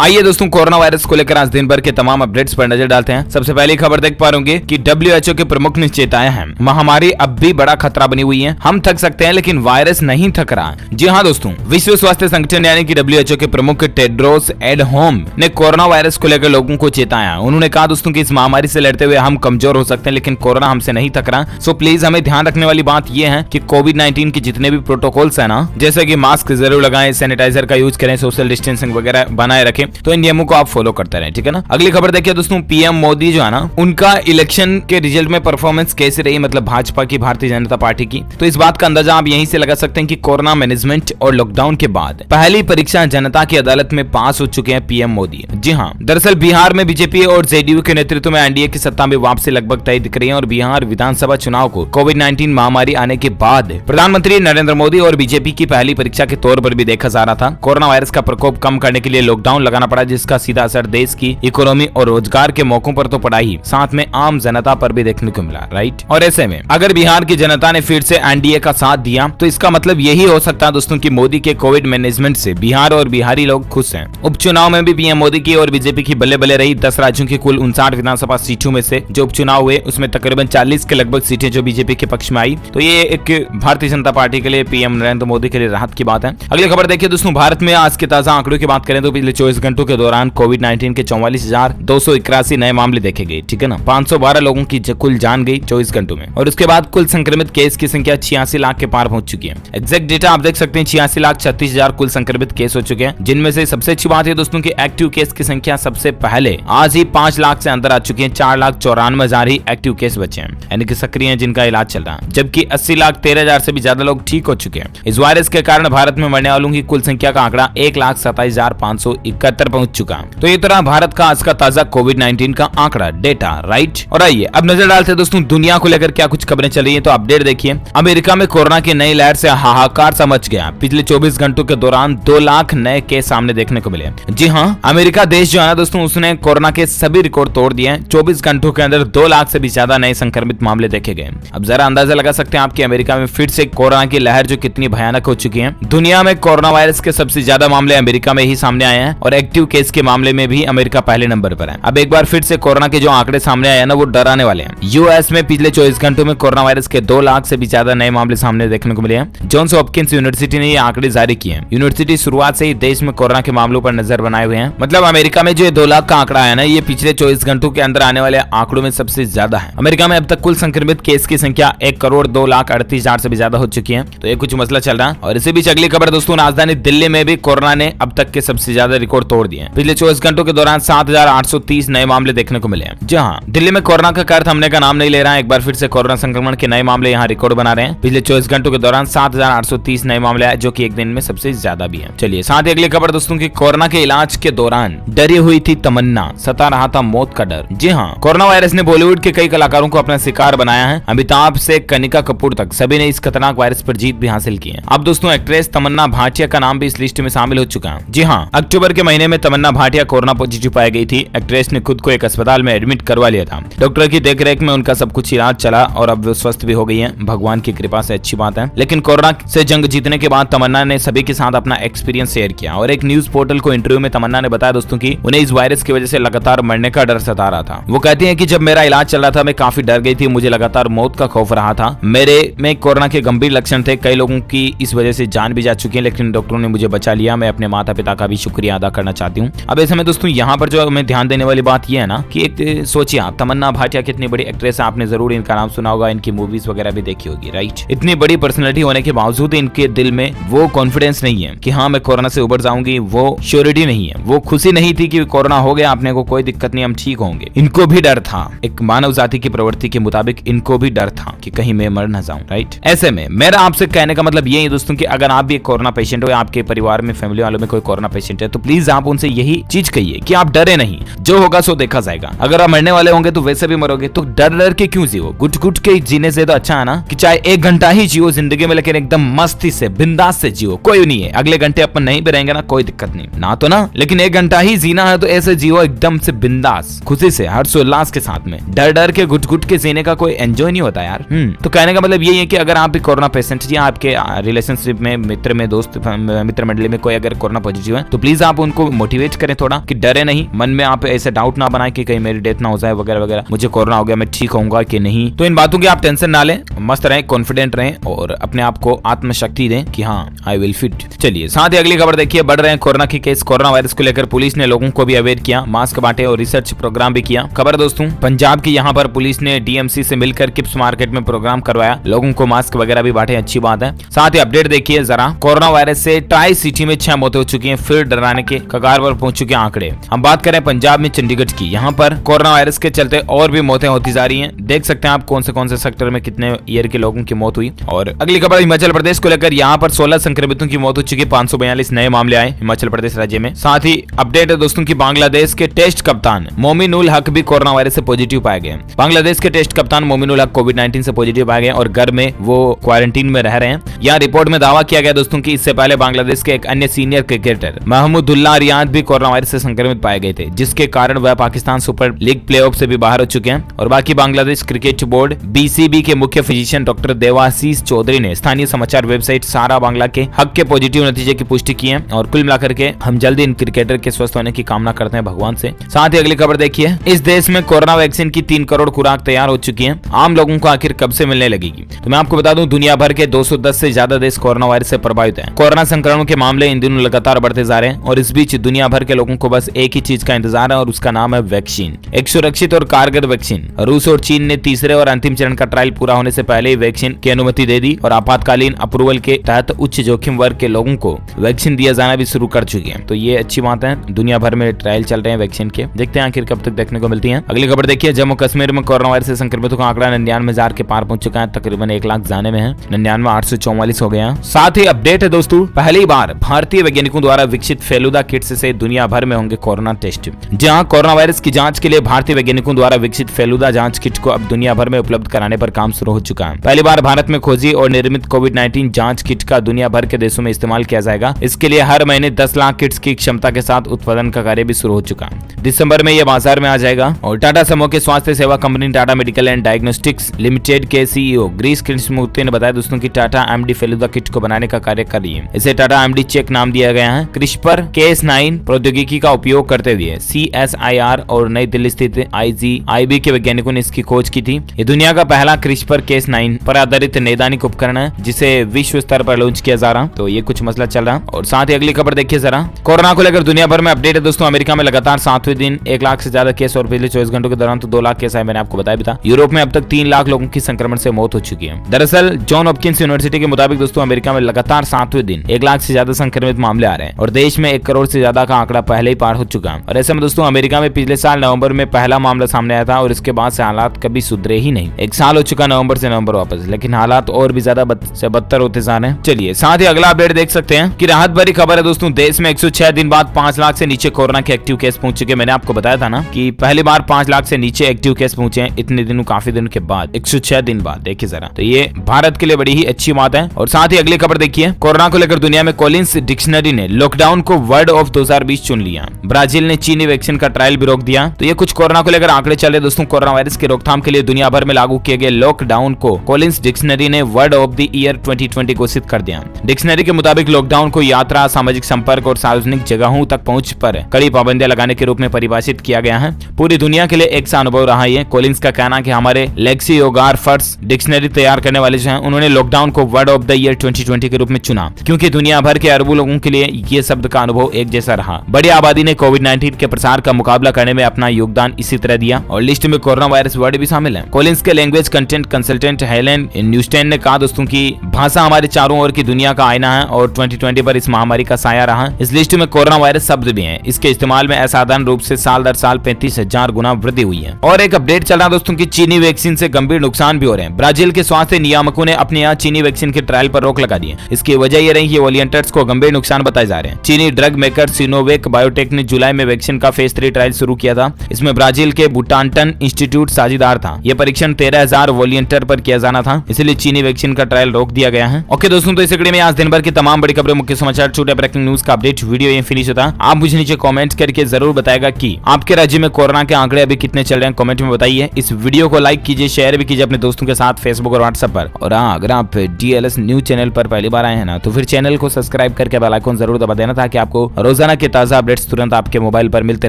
आइए दोस्तों corona virus को लेकर आज दिन भर के तमाम अपडेट्स पर नजर डालते हैं। सबसे पहली खबर देख पा रहे कि WHO के प्रमुख ने चेताया है, महामारी अब भी बड़ा खतरा बनी हुई है। हम थक सकते हैं लेकिन वायरस नहीं थक रहा। जी हाँ दोस्तों, विश्व स्वास्थ्य संगठन यानी कि WHO के प्रमुख टेड्रोस एडहनोम ने कोरोना वायरस को लेकर लोगों को चेताया। उन्होंने कहा दोस्तों कि इस महामारी से लड़ते हुए हम कमजोर हो सकते हैं लेकिन कोरोना हमसे नहीं थक रहा। सो प्लीज हमें ध्यान रखने वाली बात यह है कि कोविड-19 के जितने भी प्रोटोकॉल्स है ना, जैसे कि मास्क जरूर लगाएं, सैनिटाइजर का यूज करें, सोशल डिस्टेंसिंग वगैरह बनाए रखें, तो इन नियमों को आप फॉलो करते रहें, ठीक है ना। अगली खबर देखिए दोस्तों, पीएम मोदी जो है ना, उनका इलेक्शन के रिजल्ट में परफॉर्मेंस कैसी रही, मतलब भाजपा की, भारतीय जनता पार्टी की। तो इस बात का अंदाजा आप यहीं से लगा सकते हैं कि कोरोना मैनेजमेंट और लॉकडाउन के बाद पहली परीक्षा जनता की अदालत में पास हो चुके हैं पीएम मोदी। जी हाँ, दरअसल बिहार में बीजेपी और जेडीयू के नेतृत्व में एनडीए की सत्ता में वापसी लगभग तय दिख रही है और बिहार विधानसभा चुनाव को कोविड-19 महामारी आने के बाद प्रधानमंत्री नरेंद्र मोदी और बीजेपी की पहली परीक्षा के तौर पर भी देखा जा रहा था। कोरोना वायरस का प्रकोप कम करने के लिए लॉकडाउन लगाना पड़ा, जिसका सीधा असर देश की इकोनॉमी और रोजगार के मौकों पर तो पड़ा ही, साथ में आम जनता पर भी देखने को मिला, राइट। और ऐसे में अगर बिहार की जनता ने फिर से एनडीए का साथ दिया तो इसका मतलब यही हो सकता है दोस्तों कि मोदी के कोविड मैनेजमेंट से बिहार और बिहारी लोग खुश हैं। उपचुनाव में भी पीएम मोदी की और बीजेपी की बल्ले बल्ले रही। 10 राज्यों की कुल 59 विधानसभा सीटों में से जो उपचुनाव हुए उसमें तकरीबन 40 के लगभग सीटें जो बीजेपी के पक्ष में आई। तो ये एक भारतीय जनता पार्टी के लिए, पीएम नरेंद्र मोदी के लिए राहत की बात है। अगली खबर देखिए दोस्तों, भारत में आज के ताजा आंकड़ों की बात करें तो पिछले 24 घंटों के दौरान कोविड-19 के 44,281 नए मामले देखे गए, ठीक है ना। 512 लोगों की कुल जान गई 24 घंटों में और उसके बाद कुल संक्रमित केस की संख्या 86 लाख के पार पहुंच चुकी है। एग्जैक्ट डेटा आप देख सकते हैं, 86,36,000 कुल संक्रमित केस हो चुके हैं, जिनमें से सबसे अच्छी बात है दोस्तों की एक्टिव केस की संख्या सबसे पहले आज ही 5 लाख से अंदर आ चुकी है। 4,94,000 ही एक्टिव केस बचे हैं, यानी कि सक्रिय हैं, जिनका इलाज चल रहा है, जबकि 80,13,000 से भी ज्यादा लोग ठीक हो चुके हैं। इस वायरस के कारण भारत में मरने वालों की कुल संख्या का आंकड़ा 1,27,571 पहुंच चुका है। तो ये तरह भारत का आज का ताजा कोविड-19 का आंकड़ा डेटा, राइट। और आइए अब नजर डालते हैं दोस्तों दुनिया को लेकर क्या कुछ खबरें चल रही है। तो अपडेट देखिए, अमेरिका में कोरोना की नई लहर से हाहाकार सा मच गया। पिछले 24 घंटों के दौरान 2 लाख नए केस सामने देखने को मिले। जी हाँ, अमेरिका देश जो है ना दोस्तों, उसने कोरोना के सभी रिकॉर्ड तोड़ दिए हैं। 24 घंटों के अंदर 2 लाख से भी ज्यादा नए संक्रमित मामले देखे गए। अब जरा अंदाजा लगा सकते हैं आपकी अमेरिका में फिर से कोरोना की लहर जो कितनी भयानक हो चुकी है। दुनिया में कोरोना वायरस के सबसे ज्यादा मामले अमेरिका में ही सामने आए हैं और एक्टिव केस के मामले में भी अमेरिका पहले नंबर पर है। अब एक बार फिर से कोरोना के जो आंकड़े सामने आए हैं ना, वो डराने वाले हैं। यूएस में पिछले 24 घंटों में कोरोना वायरस के 2 लाख से भी ज्यादा नए मामले सामने देखने को मिले हैं। जॉन्स हॉपकिंस यूनिवर्सिटी ने ये आंकड़े जारी किए हैं। यूनिवर्सिटी शुरुआत से ही देश में कोरोना के मामलों पर नजर बनाए हुए हैं। मतलब अमेरिका में जो 2 लाख का आंकड़ा है ना, ये पिछले 24 घंटों के अंदर आने वाले आंकड़ों में सबसे ज्यादा है। अमेरिका में अब तक कुल संक्रमित केस की संख्या 1,02,38,000 से भी ज्यादा हो चुकी है। तो ये कुछ मसला चल रहा है। और इसी बीच अगली खबर दोस्तों, राजधानी दिल्ली में भी कोरोना ने अब तक के सबसे ज्यादा रिकॉर्ड तोड़ दिए। पिछले 24 घंटों के दौरान 7,830 नए मामले देखने को मिले हैं। जहां दिल्ली में कोरोना का कहर थमने का नाम नहीं ले रहा है। एक बार फिर से कोरोना संक्रमण के नए मामले यहां रिकॉर्ड बना रहे हैं। पिछले 24 घंटों के दौरान 7,830 नए मामले आए, जो कि एक दिन में सबसे ज्यादा भी है। चलिए साथ ही अगली खबर दोस्तों की, कोरोना के इलाज के दौरान डरी हुई थी तमन्ना, सता रहा था मौत का डर। जी हाँ, कोरोना वायरस ने बॉलीवुड के कई कलाकारों को अपना शिकार बनाया है। अमिताभ से कनिका कपूर तक सभी ने इस खतरनाक वायरस पर जीत भी हासिल की है। अब दोस्तों एक्ट्रेस तमन्ना भाटिया का नाम भी इस लिस्ट में शामिल हो चुका है। जी हाँ, अक्टूबर के महीने में तमन्ना भाटिया कोरोना पॉजिटिव पाई गई थी। एक्ट्रेस ने खुद को एक अस्पताल में एडमिट करवा लिया था। डॉक्टर की देखरेख में उनका सब कुछ इलाज चला और अब वो स्वस्थ भी हो गई है, भगवान की कृपा से, अच्छी बात है। लेकिन कोरोना से जंग जीतने के बाद तमन्ना ने सभी के साथ अपना एक्सपीरियंस शेयर किया और एक न्यूज पोर्टल को इंटरव्यू में तमन्ना ने बताया दोस्तों की उन्हें इस वायरस की वजह से लगातार मरने का डर सता रहा था। वो कहती है कि जब मेरा इलाज चल रहा था मैं काफी डर गई थी, मुझे लगातार मौत का खौफ रहा था। मेरे में कोरोना के गंभीर लक्षण थे, कई लोगों की इस वजह से जान भी जा चुकी है, लेकिन डॉक्टरों ने मुझे बचा लिया। मैं अपने माता पिता का भी शुक्रिया अदा करना चाहती हूँ। अब ऐसे में दोस्तों यहाँ पर जो हमें ध्यान देने वाली बात यह है ना कि एक सोचिए आप, तमन्ना भाटिया कितनी बड़ी एक्ट्रेस है, आपने जरूर इनका नाम सुना होगा, इनकी मूवीज वगैरह भी देखी होगी, राइट। इतनी बड़ी पर्सनैलिटी होने के बावजूद इनके दिल में वो कॉन्फिडेंस नहीं है कि हाँ मैं कोरोना से उबर जाऊंगी, वो श्योरिटी नहीं है, वो खुशी नहीं थी कि कोरोना हो गया अपने को, कोई दिक्कत नहीं, हम ठीक होंगे। इनको भी डर था, एक मानव जाति की प्रवृत्ति के मुताबिक इनको भी डर था कि कहीं मैं मर न जाऊं, राइट। ऐसे में मेरा आपसे कहने का मतलब ये है दोस्तों कि अगर आप भी एक कोरोना पेशेंट हो या आपके परिवार में, फैमिली वालों में कोई कोरोना पेशेंट है, तो प्लीज आप उनसे यही चीज कहिए कि आप डरे नहीं, जो होगा सो देखा जाएगा। अगर आप मरने वाले होंगे तो वैसे भी मरोगे, तो डर डर के क्यों जियो? गुट गुट के जीने से तो अच्छा है ना कि चाहे 1 घंटा ही जियो जिंदगी में, लेकिन एकदम मस्ती से, बिंदास से जियो। कोई नहीं है अगले घंटे अपन नहीं भी रहेंगे ना, कोई दिक्कत नहीं ना, तो ना, लेकिन 1 घंटा ही जीना है तो ऐसे जियो एकदम से बिंदास, खुशी से, हर्षोल्लास के साथ में। डर डर के घुट घुट के जीने का कोई एंजॉय नहीं होता यार। तो कहने का मतलब यही है कि अगर आप भी कोरोना पेशेंट या आपके रिलेशनशिप में, मित्र में, दोस्त मित्र मंडली में कोई अगर कोरोना पॉजिटिव है, तो प्लीज आप उनको मोटिवेट करें थोड़ा कि डरे नहीं, मन में आप ऐसे डाउट ना बनाए कि कहीं मेरी डेथ ना हो जाए वगैरह वगैरह, मुझे कोरोना हो गया मैं ठीक होऊंगा कि नहीं। तो इन बातों की आप टेंशन ना लें, मस्त रहें, कॉन्फिडेंट रहें और अपने आप को आत्मशक्ति दें कि हाँ आई विल फिट। चलिए साथ ही अगली खबर देखिए, बढ़ रहे हैं कोरोना के केस। कोरोना वायरस को लेकर पुलिस ने लोगों को भी अवेयर किया, मास्क बांटे और रिसर्च प्रोग्राम भी किया। खबर दोस्तों पंजाब की, यहाँ पर पुलिस ने डीएमसी से मिलकर किप्स मार्केट में प्रोग्राम करवाया, लोगों को मास्क वगैरह भी बांटे, अच्छी बात है। साथ ही अपडेट देखिए जरा, कोरोना वायरस से ट्राई सिटी में 6 मौतें हो चुकी हैं, फिर डराने के कगार पर पहुंच चुके आंकड़े। हम बात करें पंजाब में चंडीगढ़ की, यहाँ पर कोरोना वायरस के चलते और भी मौतें होती जा रही हैं। देख सकते हैं आप कौन से सेक्टर में कितने ईयर के लोगों की मौत हुई। और अगली खबर हिमाचल प्रदेश को लेकर, यहाँ पर 16 संक्रमितों की मौत हो चुकी है, 542 नए मामले आए हिमाचल प्रदेश राज्य में। साथ ही अपडेट है दोस्तों की बांग्लादेश के टेस्ट कप्तान मोमिनुल हक भी कोरोना वायरस से पॉजिटिव पाए गए। बांग्लादेश के टेस्ट कप्तान मोमिनुल हक कोविड-19 से पॉजिटिव पाए गए और घर में वो क्वारंटीन में रह रहे हैं। यहाँ रिपोर्ट में दावा किया गया दोस्तों की इससे पहले बांग्लादेश के एक अन्य सीनियर क्रिकेटर महमूदुल्लाह रियाद भी कोरोना वायरस से संक्रमित पाए गए थे, जिसके कारण वह पाकिस्तान सुपर लीग प्लेऑफ से भी बाहर हो चुके हैं। और बाकी बांग्लादेश क्रिकेट बोर्ड बीसीबी के मुख्य फिजिशियन डॉक्टर देवाशीष चौधरी ने स्थानीय समाचार वेबसाइट सारा बांग्ला के हक के पॉजिटिव नतीजे की पुष्टि की है। और कुल मिलाकर के हम जल्दी इन क्रिकेटर के स्वस्थ होने की कामना करते हैं भगवान से। साथ ही अगली खबर देखिए, इस देश में कोरोना वैक्सीन की 3 करोड़ खुराक तैयार हो चुकी है, आम लोगों को आखिर कब से मिलने लगेगी। तो मैं आपको बता दूं दुनिया भर के 210 से ज्यादा देश कोरोना वायरस से प्रभावित हैं। कोरोना संक्रमण के मामले इन दिनों लगातार बढ़ते जा रहे हैं और इस बीच दुनिया भर के लोगों को बस एक ही चीज का इंतजार है और उसका नाम है वैक्सीन, एक सुरक्षित और कारगर वैक्सीन। रूस और चीन ने तीसरे और अंतिम चरण का ट्रायल पूरा होने से पहले ही वैक्सीन की अनुमति दे दी और आपातकालीन अप्रूवल के तहत उच्च जोखिम वर्ग के लोगों को वैक्सीन दिया जाना भी शुरू कर चुकी है। तो ये अच्छी बात है, दुनिया भर में ट्रायल चल रहे हैं वैक्सीन के, देखते हैं आखिर कब तक देखने को मिलती है। अगली खबर देखिए, जम्मू कश्मीर में कोरोना वायरस से संक्रमितों का आंकड़ा 99,000 के पार पहुंच चुका है, तकरीबन 1 लाख जाने में है, 99,844 हो गए हैं। साथ ही अपडेट है दोस्तों, पहली बार भारतीय वैज्ञानिकों द्वारा विकसित फेलुदा किट्स से दुनिया भर में होंगे कोरोना टेस्ट। जहां कोरोना वायरस की जांच के लिए भारतीय वैज्ञानिकों द्वारा विकसित फेलुदा जांच किट को अब दुनिया भर में उपलब्ध कराने पर काम शुरू हो चुका है। पहली बार भारत में खोजी और निर्मित कोविड-19 जांच किट का दुनिया भर के देशों में इस्तेमाल किया जाएगा। इसके लिए हर महीने 10 लाख किट्स की क्षमता के साथ उत्पादन का कार्य भी शुरू हो चुका है। दिसंबर में यह बाजार में आ जाएगा। और टाटा समूह के स्वास्थ्य सेवा company Tata medical and diagnostics limited के सीईओ ग्रीस कृष्णमूर्ति ने बताया दोस्तों की टाटा एमडी फेलुदा किट को बनाने का कार्य कर रही है। इसे टाटा एमडी चेक नाम दिया गया है। क्रिस्पर Cas9 प्रौद्योगिकी का उपयोग करते हुए CSIR और नई दिल्ली स्थित IGIB के वैज्ञानिकों ने इसकी खोज की थी। ये दुनिया का पहला क्रिस्पर Cas9 पर आधारित नैदानिक उपकरण है जिसे विश्व स्तर पर लॉन्च किया जा रहा। तो ये कुछ मसला चल रहा। और साथ ही अगली खबर देखिए जरा, कोरोना को लेकर दुनिया भर में अपडेट है दोस्तों। अमेरिका में लगातार 7वें दिन 1 लाख से ज्यादा केस और पिछले 24 घंटों के दौरान तो 2 लाख केस आए, मैंने आपको बताया भी था। यूरोप में अब तक 3 लाख लोगों की संक्रमण से मौत हो चुकी है। दरअसल जॉन हॉपकिंस यूनिवर्सिटी के मुताबिक दोस्तों अमेरिका में लगातार 7वें दिन 1 लाख से ज्यादा संक्रमित मामले आ रहे हैं और देश में 1 करोड़ से ज्यादा का आंकड़ा पहले ही पार हो चुका है। और ऐसे में दोस्तों अमेरिका में पिछले साल नवंबर में पहला मामला सामने आया था और इसके बाद से हालात कभी सुधरे ही नहीं। 1 साल हो चुका नवंबर से नवंबर वापस, लेकिन हालात और भी ज्यादा बदतर होते जा रहे हैं। चलिए साथ ही अगला अपडेट देख सकते हैं कि राहत भरी खबर है दोस्तों, देश में 106 दिन बाद 5 लाख से नीचे कोरोना के एक्टिव केस पहुंच चुके। मैंने आपको बताया था ना कि पहली बार 5 लाख से नीचे एक्टिव केस पहुंचे हैं इतने दिनों, काफी दिनों के बाद 106 दिन बाद। देखिए जरा, तो ये भारत के लिए बड़ी ही अच्छी बात है। और साथ ही अगली खबर देखिए, कोरोना को लेकर दुनिया में कॉलिंस डिक्शनरी ने लॉकडाउन को वर्ड ऑफ 2020 चुन लिया। ब्राजील ने चीनी वैक्सीन का ट्रायल भी रोक दिया। तो ये कुछ कोरोना को लेकर आंकड़े चल रहे दोस्तों। कोरोना वायरस की रोकथाम के लिए दुनिया भर में लागू किए गए लॉकडाउन को कॉलिंस डिक्शनरी ने वर्ड ऑफ द ईयर 2020 घोषित कर दिया। डिक्शनरी के मुताबिक लॉकडाउन को यात्रा, सामाजिक संपर्क और सार्वजनिक जगहों तक पहुंच पर कड़ी पाबंदियां लगाने के रूप में परिभाषित किया गया है। पूरी दुनिया के लिए एक सा अनुभव रहा है। कॉलिंस का कहना है कि हमारे लेक्सियोग्राफर्स डिक्शनरी तैयार करने वाले जो हैं उन्होंने लॉकडाउन को वर्ड ऑफ द ईयर 2020 के रूप में चुना क्योंकि दुनिया भर के अरबों लोगों के लिए ये शब्द का अनुभव एक जैसा रहा। बड़ी आबादी ने कोविड-19 के प्रसार का मुकाबला करने में अपना योगदान इसी तरह दिया और लिस्ट में कोरोना वायरस वर्ड भी शामिल है। कॉलिंस के लैंग्वेज कंटेंट कंसल्टेंट हेलेन न्यूस्टेन ने कहा दोस्तों की भाषा हमारे चारों ओर की दुनिया का आईना है और 2020 पर इस महामारी का साया रहा। इस लिस्ट में कोरोना वायरस शब्द भी है। इसके इस्तेमाल में असाधारण रूप से साल दर साल 35,000 गुना वृद्धि हुई है। और एक अपडेट चल रहा दोस्तों की चीनी वैक्सीन से गंभीर नुकसान भी हो रहे हैं। ब्राजील के स्वास्थ्य नियामकों ने अपने यहाँ चीनी वैक्सीन के ट्रायल पर रोक लगा दी है। इसकी वजह यह रही कि वॉलंटियर्स को गंभीर नुकसान बताए जा रहे हैं। चीनी ड्रग मेकर सिनोवेक बायोटेक ने जुलाई में वैक्सीन का फेज 3 ट्रायल शुरू किया था। इसमें ब्राजील के बुटांटन इंस्टीट्यूट साझेदार था। यह परीक्षण 13,000 वॉलंटियर पर किया जाना था, इसलिए चीनी वैक्सीन का ट्रायल रोक दिया गया है। ओके दोस्तों, तो इस वीडियो में आज दिन भर की तमाम बड़ी खबरें, मुख्य समाचार, छोटे ब्रेकिंग न्यूज का अपडेट वीडियो ये फिनिश होता है। आप मुझे नीचे कमेंट करके जरूर बताएगा कि आपके राज्य में कोरोना के आंकड़े अभी कितने चल रहे हैं, कमेंट में बताइए। इस वीडियो को लाइक कीजिए, शेयर भी कीजिए अपने दोस्तों के साथ फेसबुक और व्हाट्सएप पर। और अगर आप DLS न्यूज चैनल पर पहली बार आए हैं ना तो फिर चैनल को सब्सक्राइब करके बेल आइकन जरूर दबा देना ताकि आपको रोज रोजाना के ताजा अपडेट्स तुरंत आपके मोबाइल पर मिलते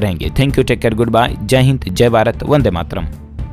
रहेंगे। Thank you, take care, goodbye, जय हिंद, जय भारत, वंदे मातरम।